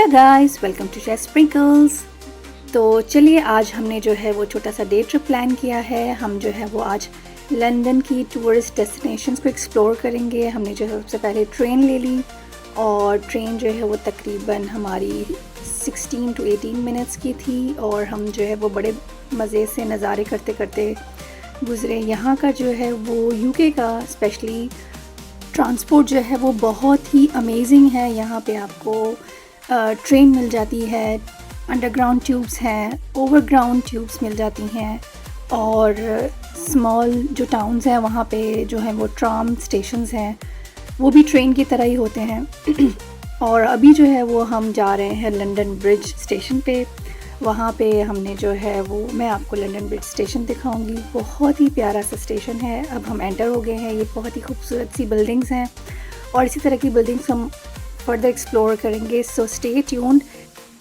Hello guys, welcome to Chef Sprinkles. तो चलिए आज हमने जो है वो छोटा सा डे ट्रिप प्लान किया है। हम जो है वो आज लंदन की टूरिस्ट डेस्टिनेशंस को एक्सप्लोर करेंगे। हमने जो है सबसे पहले ट्रेन ले ली और ट्रेन जो है वो तकरीबन हमारी 16 to 18 मिनट्स की थी और हम जो है वो बड़े मज़े से नज़ारे करते करते गुज़रे। यहाँ का जो है वो यूके का स्पेशली ट्रांसपोर्ट जो है वो बहुत ही अमेजिंग है। यहाँ पे आपको ट्रेन मिल जाती है, अंडरग्राउंड ट्यूब्स हैं, ओवरग्राउंड ट्यूब्स मिल जाती हैं और स्मॉल जो टाउन्स हैं वहाँ पे जो है वो ट्राम स्टेशंस हैं, वो भी ट्रेन की तरह ही होते हैं। और अभी जो है वो हम जा रहे हैं लंदन ब्रिज स्टेशन पे। वहाँ पे हमने जो है वो मैं आपको लंदन ब्रिज स्टेशन दिखाऊंगी। बहुत ही प्यारा सा स्टेशन है। अब हम एंटर हो गए हैं। ये बहुत ही खूबसूरत सी बिल्डिंग्स हैं और इसी तरह की बिल्डिंग्स हम फर्दर एक्सप्लोर करेंगे। So stay tuned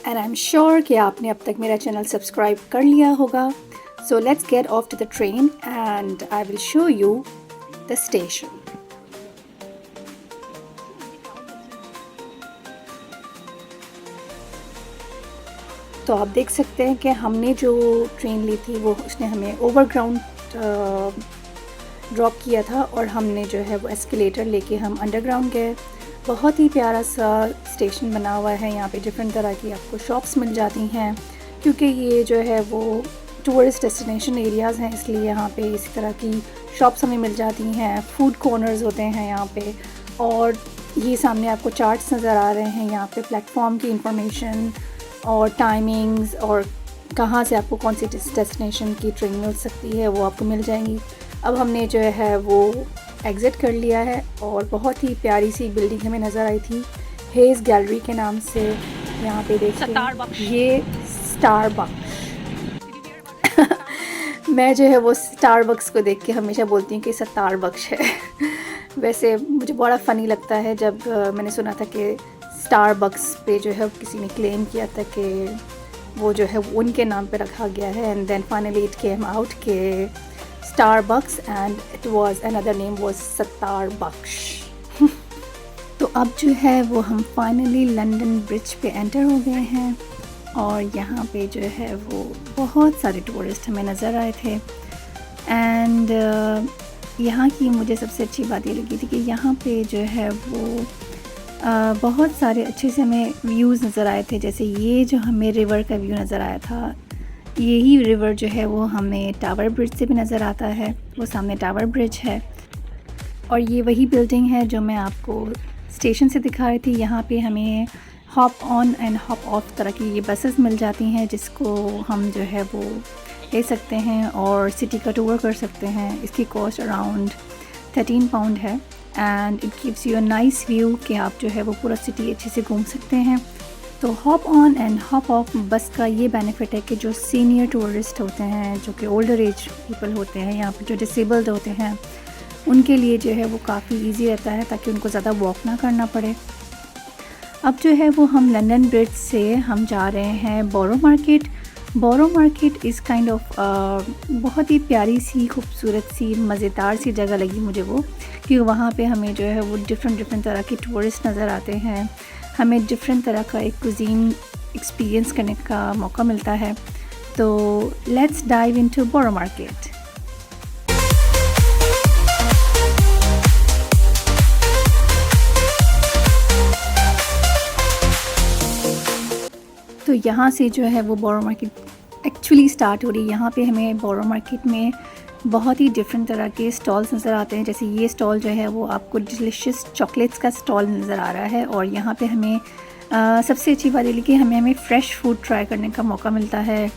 and I am sure कि आपने अब तक मेरा चैनल सब्सक्राइब कर लिया होगा। So let's get off to the train and I will show you the station. तो आप देख सकते हैं कि हमने जो ट्रेन ली थी वो उसने हमें ओवरग्राउंड ड्रॉप किया था और हमने जो है वो एस्केलेटर लेके हम अंडरग्राउंड गए। बहुत ही प्यारा सा स्टेशन बना हुआ है। यहाँ पे डिफरेंट तरह की आपको शॉप्स मिल जाती हैं क्योंकि ये जो है वो टूरिस्ट डेस्टिनेशन एरियाज़ हैं, इसलिए यहाँ पे इसी तरह की शॉप्स हमें मिल जाती हैं। फूड कॉर्नर्स होते हैं यहाँ पे और ये सामने आपको चार्ट्स नज़र आ रहे हैं। यहाँ पे प्लेटफॉर्म की इंफॉर्मेशन और टाइमिंग्स और कहाँ से आपको कौन सी डेस्टिनेशन की ट्रेन मिल सकती है वो आपको मिल जाएंगी। अब हमने जो है वो एग्ज़िट कर लिया है और बहुत ही प्यारी सी बिल्डिंग हमें नज़र आई थी हेज़ गैलरी के नाम से। यहाँ पे देखिए ये स्टारबक्स। मैं जो है वो स्टारबक्स को देख के हमेशा बोलती हूँ कि स्टारबक्स है। वैसे मुझे बड़ा फ़नी लगता है जब मैंने सुना था कि स्टारबक्स पे जो है किसी ने क्लेम किया था कि वो जो है वो उनके नाम पे रखा गया है and then finally it came out के Starbucks and it was another name was Starbucks। तो अब जो है वो हम फाइनली लंदन ब्रिज पे एंटर हो गए हैं और यहाँ पे जो है वो बहुत सारे टूरिस्ट हमें नज़र आए थे एंड यहाँ की मुझे सबसे अच्छी बात ये लगी थी कि यहाँ पे जो है वो बहुत सारे अच्छे से हमें व्यूज़ नज़र आए थे। जैसे ये जो हमें रिवर का व्यू नज़र आया था, यही रिवर जो है वो हमें टावर ब्रिज से भी नज़र आता है। वो सामने टावर ब्रिज है और ये वही बिल्डिंग है जो मैं आपको स्टेशन से दिखा रही थी। यहाँ पे हमें hop on and hop off तरह की ये बसेस मिल जाती हैं जिसको हम जो है वो ले सकते हैं और सिटी का टूर कर सकते हैं। इसकी कॉस्ट अराउंड £13 है and it gives you a nice view कि आप जो है वो पूरा सिटी अच्छे से घूम सकते हैं। तो hop on and hop off बस का ये बेनिफिट है कि जो सीनियर टूरिस्ट होते हैं, जो कि ओल्डर एज पीपल होते हैं या फिर जो डिसेबल्ड होते हैं, उनके लिए जो है वो काफ़ी इजी रहता है ताकि उनको ज़्यादा वॉक ना करना पड़े। अब जो है वो हम लंदन ब्रिज से हम जा रहे हैं Borough Market. Borough Market is kind of बहुत ही प्यारी सी खूबसूरत सी मज़ेदार सी जगह लगी मुझे वो, क्योंकि वहाँ पे हमें जो है वो डिफरेंट तरह के टूरिस्ट नज़र आते हैं। हमें डिफरेंट तरह का एक कुज़ीन एक्सपीरियंस करने का मौका मिलता है। तो let's dive into Borough Market. तो यहाँ से जो है वो बोरो मार्केट एक्चुअली स्टार्ट हो रही है। यहाँ पे हमें बोरो मार्केट में बहुत ही डिफरेंट तरह के स्टॉल्स नज़र आते हैं। जैसे ये स्टॉल जो है वो आपको डिलिशियस चॉकलेट्स का स्टॉल नज़र आ रहा है और यहाँ पे हमें सबसे अच्छी बात ये लगी कि हमें फ़्रेश फूड ट्राई करने का मौका मिलता है।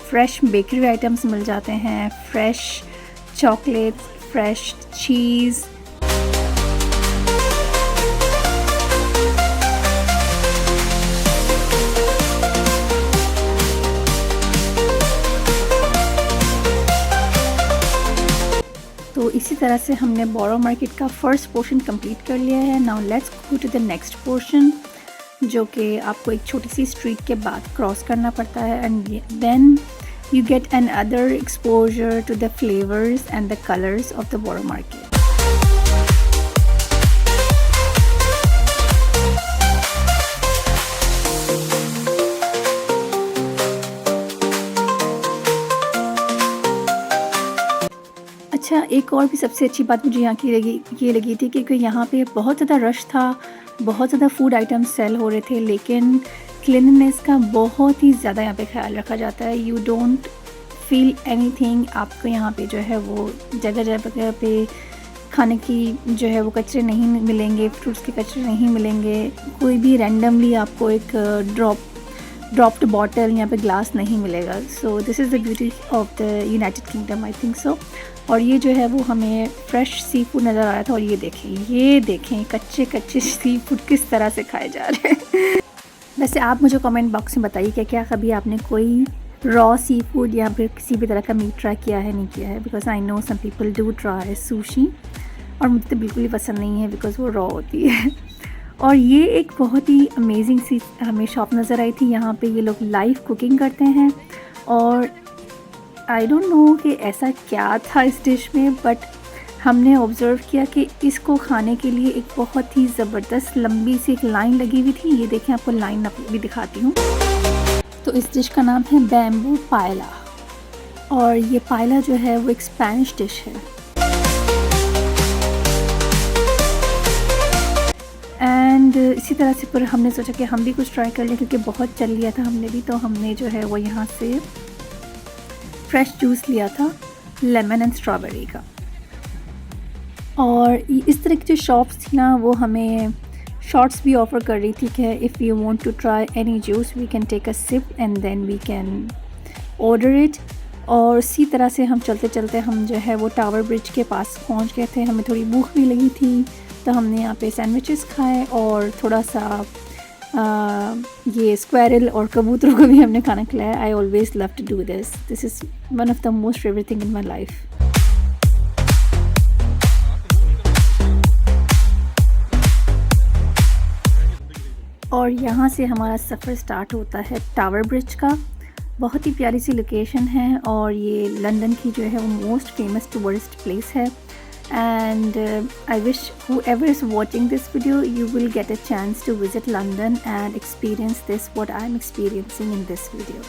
फ़्रेश बेकरी आइटम्स मिल जाते हैं, फ़्रेश चॉकलेट्स, फ़्रेश चीज़। तो इसी तरह से हमने बोरो मार्केट का फ़र्स्ट पोर्शन कंप्लीट कर लिया है। Now let's go to the next portion, जो कि आपको एक छोटी सी स्ट्रीट के बाद क्रॉस करना पड़ता है and then you get another exposure to the flavours and the colours of the Borough Market. अच्छा, एक और भी सबसे अच्छी बात मुझे यहाँ की ये लगी थी क्योंकि यहाँ पे बहुत ज़्यादा रश था, बहुत ज़्यादा फूड आइटम्स सेल हो रहे थे, लेकिन क्लीनलीनेस का बहुत ही ज़्यादा यहाँ पे ख्याल रखा जाता है। You don't feel anything. आपको यहाँ पे जो है वो जगह जगह पे खाने की जो है वो कचरे नहीं मिलेंगे, फ्रूट्स के कचरे नहीं मिलेंगे, कोई भी रैंडमली आपको एक ड्रॉप्ड बॉटल या पे ग्लास नहीं मिलेगा। So this is the beauty of the United kingdom, I think so. और ये जो है वो हमें फ्रेश सी फूड नज़र आ रहा था। और ये देखें कच्चे सी फूड किस तरह से खाए जा रहे हैं। वैसे आप मुझे कमेंट बॉक्स में बताइए कि क्या कभी आपने कोई रॉ सी फूड या फिर किसी भी तरह का मीट ट्राई किया है, नहीं किया है। Because I know some people do try sushi, और मुझे तो बिल्कुल ही पसंद नहीं है बिकॉज वो रॉ होती है। और ये एक बहुत ही अमेजिंग सी हमें शॉप नज़र आई थी। यहाँ पे ये लोग लाइव कुकिंग करते हैं, और आई डोंट नो कि ऐसा क्या था इस डिश में, बट हमने ऑब्ज़र्व किया कि इसको खाने के लिए एक बहुत ही ज़बरदस्त लंबी सी एक लाइन लगी हुई थी। ये देखें, आपको लाइन भी दिखाती हूँ। तो इस डिश का नाम है बैम्बू पायला, और ये पायला जो है वो एक स्पेनिश डिश है। एंड इसी तरह से पर हमने सोचा कि हम भी कुछ ट्राई कर लें, क्योंकि बहुत चल लिया था हमने भी। तो हमने जो है वो यहाँ से फ्रेश जूस लिया था लेमन एंड स्ट्रॉबेरी का। और इस तरह की जो शॉप्स थी ना, वो हमें शॉर्ट्स भी ऑफ़र कर रही थी कि if you want to try any juice we can take a sip and then we can order it. और इसी तरह से हम चलते चलते हम जो है वो टावर ब्रिज के पास पहुंच गए थे। हमें थोड़ी भूख भी लगी थी, तो हमने यहाँ पे सैंडविचेस खाए और थोड़ा सा ये स्क्वायरल और कबूतरों को भी हमने खाना खिलाया। I always love to do this is one of the most favourite thing in my life. और यहाँ से हमारा सफ़र स्टार्ट होता है टावर ब्रिज का। बहुत ही प्यारी सी लोकेशन है, और ये लंदन की जो है वो मोस्ट फेमस टूरिस्ट प्लेस है। And I wish whoever is watching this video, you will get a chance to visit London and experience this, what I'm experiencing in this video.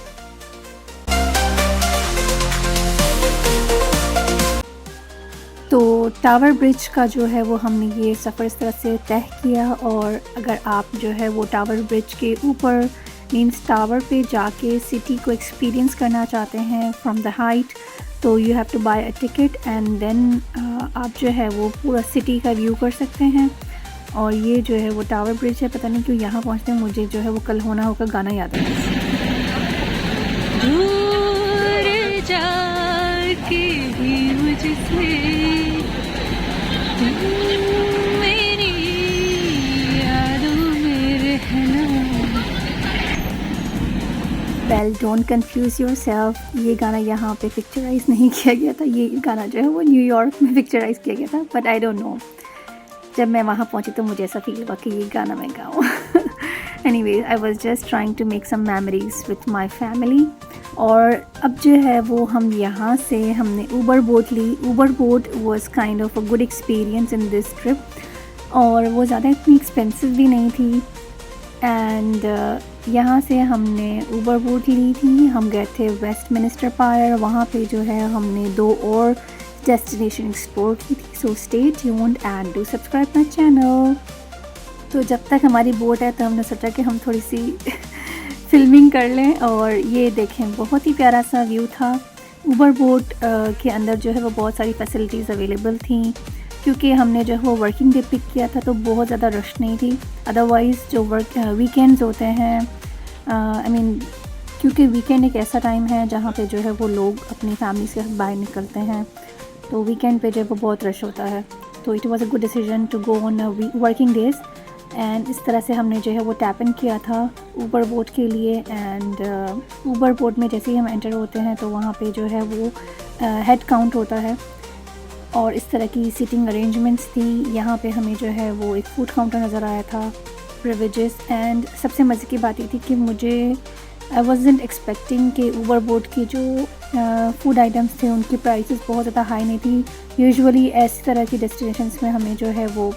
तो tower bridge का जो है वो हमने ये सफ़र इस तरह से तय किया। और अगर आप जो है वो टावर ब्रिज के ऊपर मीन्स टावर पे जाके सिटी को एक्सपीरियंस करना चाहते हैं फ्रॉम द हाइट, तो you have to buy a ticket and then आप जो है वो पूरा सिटी का व्यू कर सकते हैं। और ये जो है वो टावर ब्रिज है। पता नहीं क्यों यहाँ पहुँचते हैं मुझे जो है वो कल होना होगा गाना याद है। दूर जाके भी मुझसे मेरी यादों में रहना। Well don't confuse your self, ये गाना यहाँ पे पिक्चराइज नहीं किया गया था। ये गाना जो है वो न्यूयॉर्क में पिक्चराइज किया गया था, बट आई डोंट नो, जब मैं वहाँ पहुँची तो मुझे ऐसा फील हुआ कि ये गाना मैं गाऊँ। Anyways, I was just trying to make some memories with my family. और अब जो है वो हम यहाँ से हमने ऊबर बोट ली। Uber boat was kind of a good experience in this trip, और वो ज़्यादा इतनी एक्सपेंसिव भी नहीं थी। एंड यहाँ से हमने ऊबर बोट ली थी। हम गए थे वेस्टमिनिस्टर पायर, वहाँ पे जो है हमने 2 और डेस्टिनेशन एक्सप्लोर की थी। So stay tuned and do subscribe my channel. तो जब तक हमारी बोट है तो हमने सोचा कि हम थोड़ी सी फिल्मिंग कर लें। और ये देखें, बहुत ही प्यारा सा व्यू था। ऊबर बोट के अंदर जो है वो बहुत सारी फैसिलिटीज़ अवेलेबल थी, क्योंकि हमने जो है वो वर्किंग डे पिक किया था तो बहुत ज़्यादा रश नहीं थी। अदरवाइज़ जो वीकेंड्स होते हैं, आई मीन क्योंकि वीकेंड एक ऐसा टाइम है जहाँ पे जो है वो लोग अपनी फैमिली से बाहर निकलते हैं, तो वीकेंड पे जो है वो बहुत रश होता है। तो it was a good decision to go on working days. And इस तरह से हमने जो है वो टैप इन किया था ऊबर बोट के लिए। एंड ऊबर बोट में जैसे ही हम एंटर होते हैं तो वहाँ पे जो है वो हेड काउंट होता है, और इस तरह की सीटिंग अरेंजमेंट्स थी। यहाँ पे हमें जो है वो एक फ़ूड काउंटर नज़र आया था, प्रिविलेजेस। एंड सबसे मज़े की बात ये थी कि मुझे आई वाज़न्ट एक्सपेक्टिंग कि ऊबर बोट की जो फूड आइटम्स थे उनकी प्राइसेस बहुत ज़्यादा हाई नहीं थी। यूजुअली ऐसी तरह की डेस्टिनेशंस में हमें जो है वो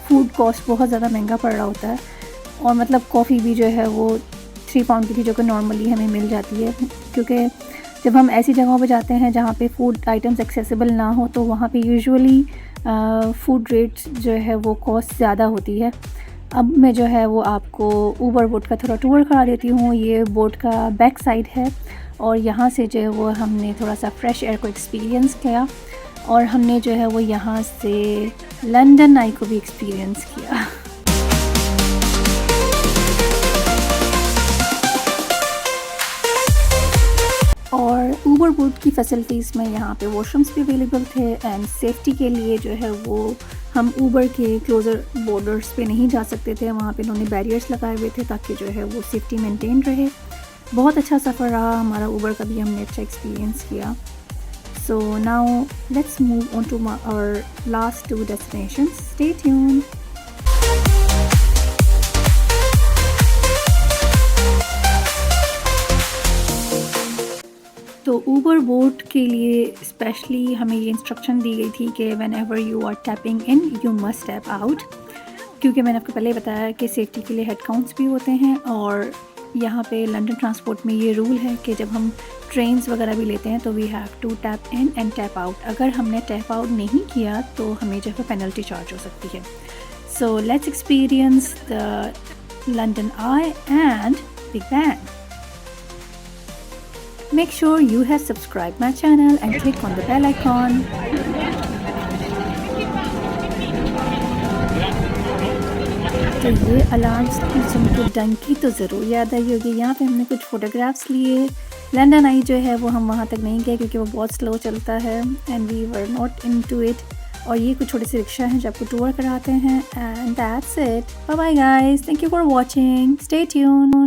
फूड कॉस्ट बहुत ज़्यादा महंगा पड़ रहा होता है। और मतलब कॉफ़ी भी जो है वो 3 पाउंड की थी, जो कि नॉर्मली हमें मिल जाती है, क्योंकि जब हम ऐसी जगहों पे जाते हैं जहाँ पे फ़ूड आइटम्स एक्सेसिबल ना हो तो वहाँ पे यूजुअली फ़ूड रेट्स जो है वो कॉस्ट ज़्यादा होती है। अब मैं जो है वो आपको ऊबर बोट का थोड़ा टूर करा देती हूँ। ये बोट का बैक साइड है और यहाँ से जो है वो हमने थोड़ा सा फ्रेश एयर को एक्सपीरियंस किया और हमने जो है वो यहाँ से लंदन आई को भी एक्सपीरियंस किया। और ऊबर बोट की फ़ैसिलिटीज़ में यहाँ पे वॉशरूम्स भी अवेलेबल थे एंड सेफ्टी के लिए जो है वो हम ऊबर के क्लोज़र बॉर्डर्स पे नहीं जा सकते थे। वहाँ पे उन्होंने बैरियर्स लगाए हुए थे ताकि जो है वो सेफ्टी मेंटेन रहे। बहुत अच्छा सफ़र रहा हमारा ऊबर का भी, हमने अच्छा एक्सपीरियंस किया। So now let's move on to our last 2 destinations. Stay tuned. तो ऊबर बोट के लिए स्पेशली हमें ये इंस्ट्रक्शन दी गई थी कि whenever you are tapping in you must tap out, क्योंकि मैंने आपको पहले ही बताया कि सेफ्टी के लिए हेड काउंट्स भी होते हैं। और यहाँ पे लंदन ट्रांसपोर्ट में ये रूल है कि जब हम ट्रेन्स वगैरह भी लेते हैं तो we have to tap in and tap out. अगर हमने टैप आउट नहीं किया तो हमें जो है पेनल्टी चार्ज हो सकती है। So let's experience the London I and Big Ben. Make sure you have subscribed my channel and click on the bell icon. तो ये अलार्म्स की सुन के डंकी तो ज़रूर याद आई होगी। यहाँ पे हमने कुछ फ़ोटोग्राफ्स लिए। लंदन आई जो है वो हम वहाँ तक नहीं गए क्योंकि वो बहुत स्लो चलता है and we were not into it. और ये कुछ छोटे से रिक्शा हैं जो आपको टूर कराते हैं and that's it. Bye bye guys, thank you for watching, stay tuned.